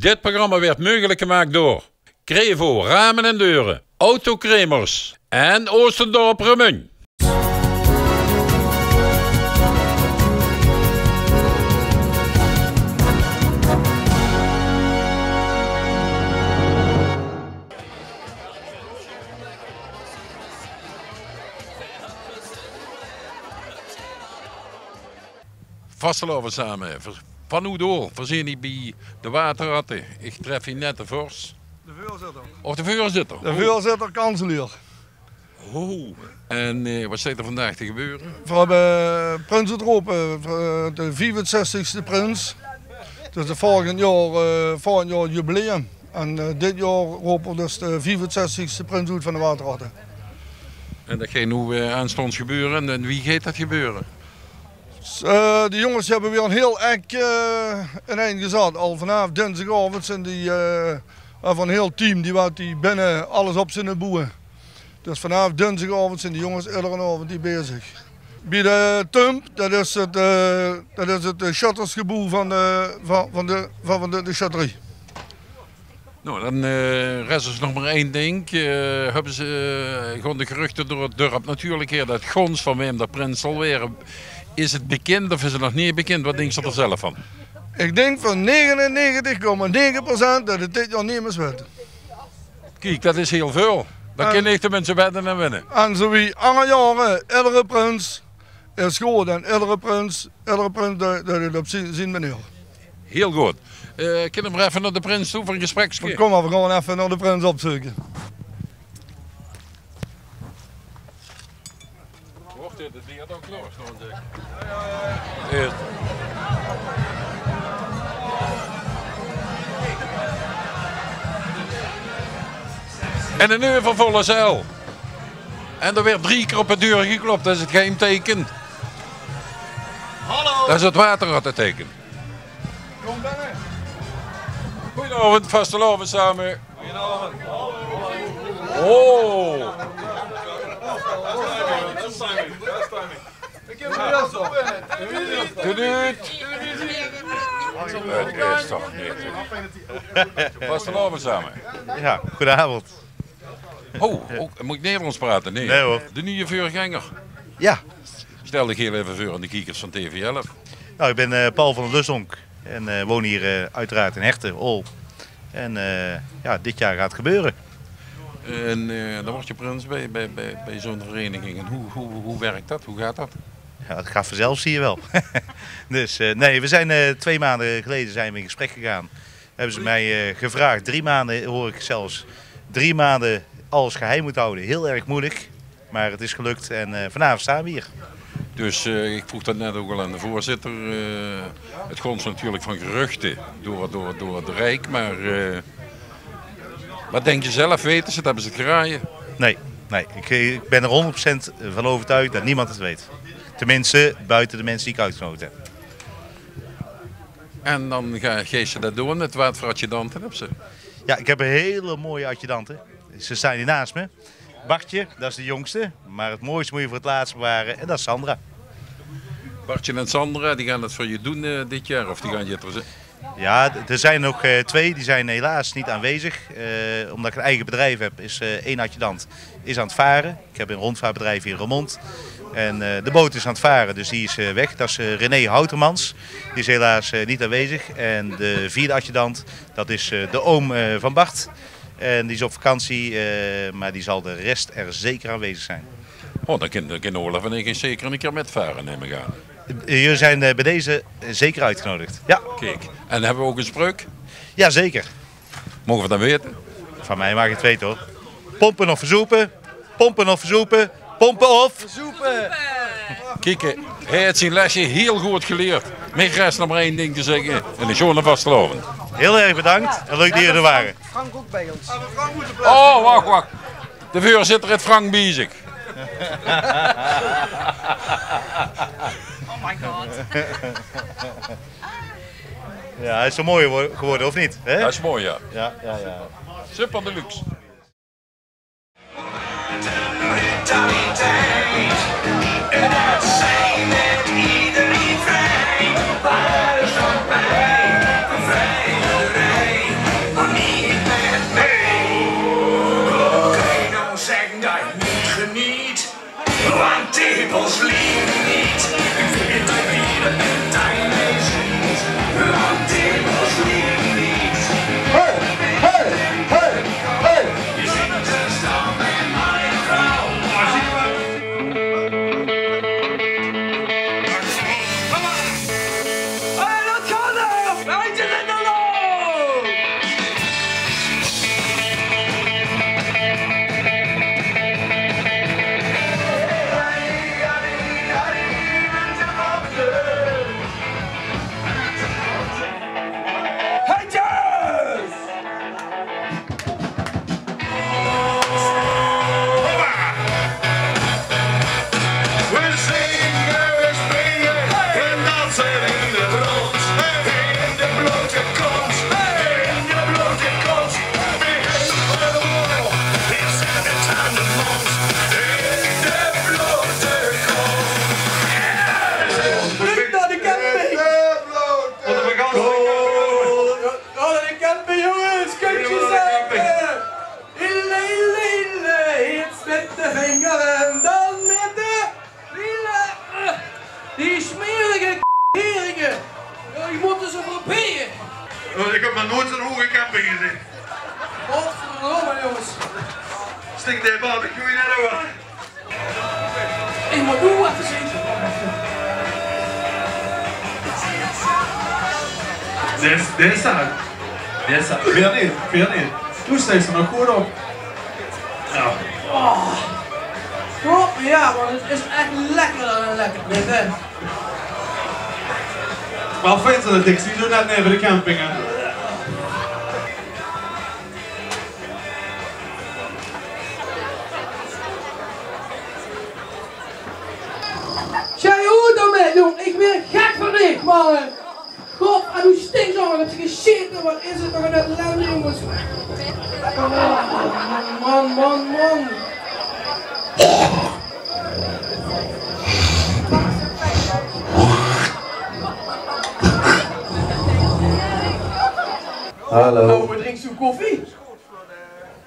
Dit programma werd mogelijk gemaakt door Crevo Ramen en Deuren, Autokremers en Oostendorp Remun. Vasteloven samen, van hoe door, voorzien die bij de waterratten. Ik tref hier net de Vors. De voorzitter. Of de voorzitter. De voorzitter, kanselier. Oh. En wat staat er vandaag te gebeuren? We hebben Prins het Ropen, de 65ste prins. Dus de volgend jaar jubileum. En dit jaar roepen we dus de 65ste prins uit van de waterratten. En dat gaat nu aanstonds gebeuren. En wie gaat dat gebeuren? De jongens hebben weer een heel ek in eind gezet. Al vanaf dinsdagavond zijn die van een heel team die binnen alles op zijn boeien. Dus vanaf dinsdagavond zijn die jongens iedere avond die bezig. Bij de Tump, dat is het shuttersgeboel van de chatterie. Nou, dan rest is nog maar één ding. Hebben ze gewoon de geruchten door het dorp natuurlijk hier dat Gons van Wim de Prins zal weer. Is het bekend of is het nog niet bekend? Wat denk je er zelf van? Ik denk van 99,9% dat het dit jaar niet meer wordt. Kijk, dat is heel veel. Dan kunnen echt de mensen wedden en winnen. En zo wie alle jaren, iedere prins is goed en iedere prins dat het op zijn manier. Heel goed. Kunnen we even naar de prins toe voor een gespreksje? Kom maar, we gaan even naar de prins opzoeken. Wordt dit, die had ook klaarstaan zeker? Eerst. En een uur van volle zeil. En er werd 3 keer op de deur geklopt, dat is het geheimteken. Hallo! Dat is het waterrattenteken. Kom binnen. Goedenavond, vasteloven samen. Goedenavond. Oh! Ik heb een heel zo binnen. Doei! Het is toch niet. Vasteloven samen. Ja, goedenavond. Oh, moet ik Nederlands praten? Nee, Nee hoor. De nieuwe vuurganger. Ja, Stel ik heel even voor aan de kijkers van TV11. nou, ik ben Paul van der Lusdonk en woon hier uiteraard in Herten, Ol. En ja, dit jaar gaat het gebeuren. En dan word je prins bij zo'n vereniging. En hoe werkt dat? Hoe gaat dat? Ja, het gaat vanzelf, zie je wel. Dus nee, we zijn 2 maanden geleden zijn we in gesprek gegaan. Hebben ze mij gevraagd, 3 maanden hoor ik zelfs, 3 maanden alles geheim moeten houden. Heel erg moeilijk, maar het is gelukt en vanavond staan we hier. Dus ik vroeg dat net ook al aan de voorzitter. Het grond natuurlijk van geruchten door het Rijk. Maar wat denk je zelf? Weten ze het? Hebben ze het geraaien? Nee, ik ben er 100% van overtuigd dat niemand het weet. Tenminste, buiten de mensen die ik uitgenodigd heb. En dan geef je dat door met wat voor adjudanten heb ze? Ja, ik heb een hele mooie adjudanten. Ze staan hier naast me. Bartje, dat is de jongste. Maar het mooiste moet je voor het laatst bewaren. En dat is Sandra. Bartje en Sandra, die gaan het voor je doen dit jaar? Of die gaan je het... Ja, er zijn nog 2. Die zijn helaas niet aanwezig. Omdat ik een eigen bedrijf heb, is 1 adjudant is aan het varen. Ik heb een rondvaartbedrijf hier in Roermond. En de boot is aan het varen, dus die is weg. Dat is René Houtermans. Die is helaas niet aanwezig. En de 4e adjudant, dat is de oom van Bart. En die is op vakantie, maar die zal de rest er zeker aanwezig zijn. Oh, dan kan Olaf en ik zeker een keer met varen nemen gaan. Jullie zijn bij deze zeker uitgenodigd. Ja. Kijk, en hebben we ook een spreuk? Ja, zeker. Mogen we dat weten? Van mij mag je het weten hoor. Pompen of verzoepen, pompen of verzoepen, pompen of... Verzoepen! Kijk, hij heeft zijn lesje heel goed geleerd. Mij rest nog maar 1 ding te zeggen. En ik ga vastgeloven. Heel erg bedankt en leuk dat jullie er waren. Frank ook bij ons. Oh, wacht. De voorzitter het Frank bezig. Oh my god. Ja, hij is zo mooi geworden, of niet? Hè? Dat is mooi, ja. Ja. Super deluxe. nooit zo'n hoge camping gezien. Godverdomme jongens. Stinkt de barbecue in de hoor. Ik moet doen wat te zien. Dit staat. Veel niet. Toen steeds er nog goed op. Nou. Oh, ja man, het is echt lekker dan een lekker dit hè. Maar vindt ze dat niks? Die zo net neven de camping hè? Jij hoe dan met jong, ik ben gek van dit man. God, en hoe stinkt zo, heb je gescheten, wat is het toch een ellende jongens. Oh, man. Hallo. Nou, we drinken zo'n koffie.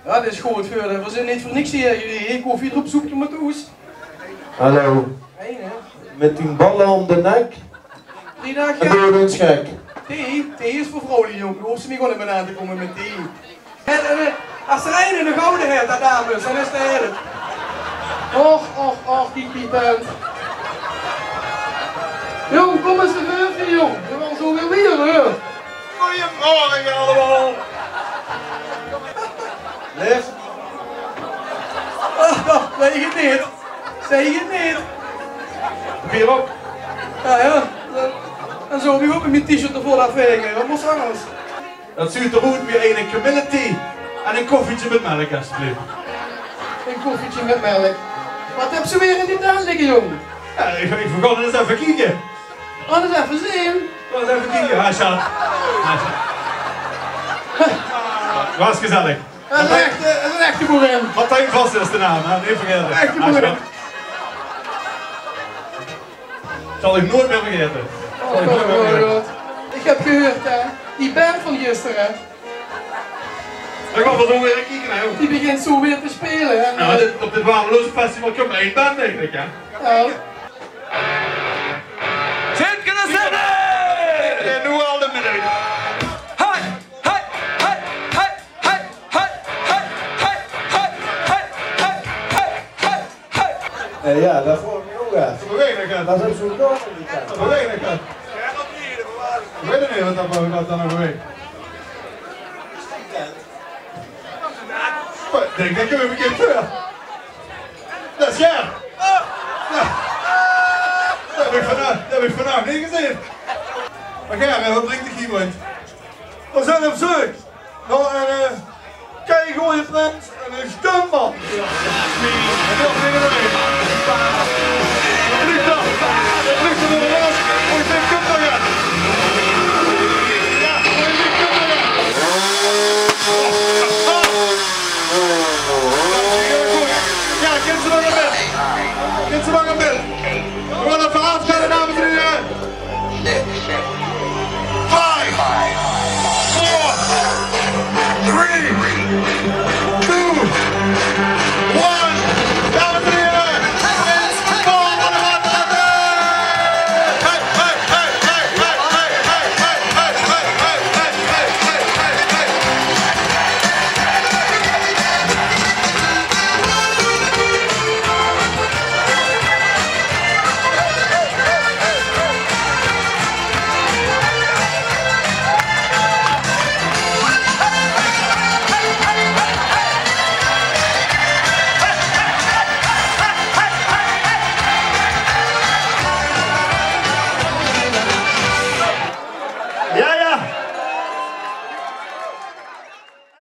Ja, dat is goed verder. We zijn niet voor niks hier. Jullie geen koffie erop zoeken met oes. Hallo. Heen hè. Met die ballen om de nek. Die dag En door ons gek. Thee is voor vrouwen jong. Hoef ze niet gewoon naar beneden te komen met thee. Als er een in de gouden heeft, dat dames, dan is het het. Och, die tent. Jong, kom eens de veuven jong. We gaan zo weer weer hoor. Goeiemorgen allemaal. Lief. Zeg je het niet. Bier op. Ja. En zo heb ik ook in mijn t-shirt ervoor laten vegen. Wat moest anders? Dat zuurt er goed weer een kamille thee en een koffietje met melk alsjeblieft. Een koffietje met melk. Wat heb ze weer in die tuin liggen jong? Ja, ik vergon eens even kijken. Anders even zien. Eens even kijken, Hassan. Was gezellig. Dat is een echte boerin. Martijn Vast is de naam, hè? Niet vergeten. Echte boerin. Zal ik nooit meer vergeten. God. Ik heb gehoord hè, die band van gisteren, Ik ga wel zo weer kijken, hè. die begint zo weer te spelen. En, Nou, op dit Wameloze Festival komt maar één band eigenlijk, hè. ja. Zit kunnen zitten! En nu al de minuut. Ja, dat vond ik ook uit. Bewegelijk, Dat is zo'n dorp in die kant. bewegelijk. Ik weet niet wat dan nog beweegt. Ik denk dat ik hem een keer terug. Dat is jij. Dat heb ik vandaag niet gezien. Maar Gerrit, wat drinkt de iemand? We zijn op zoek naar een keigooie prins en een stemband. En heel veel erin.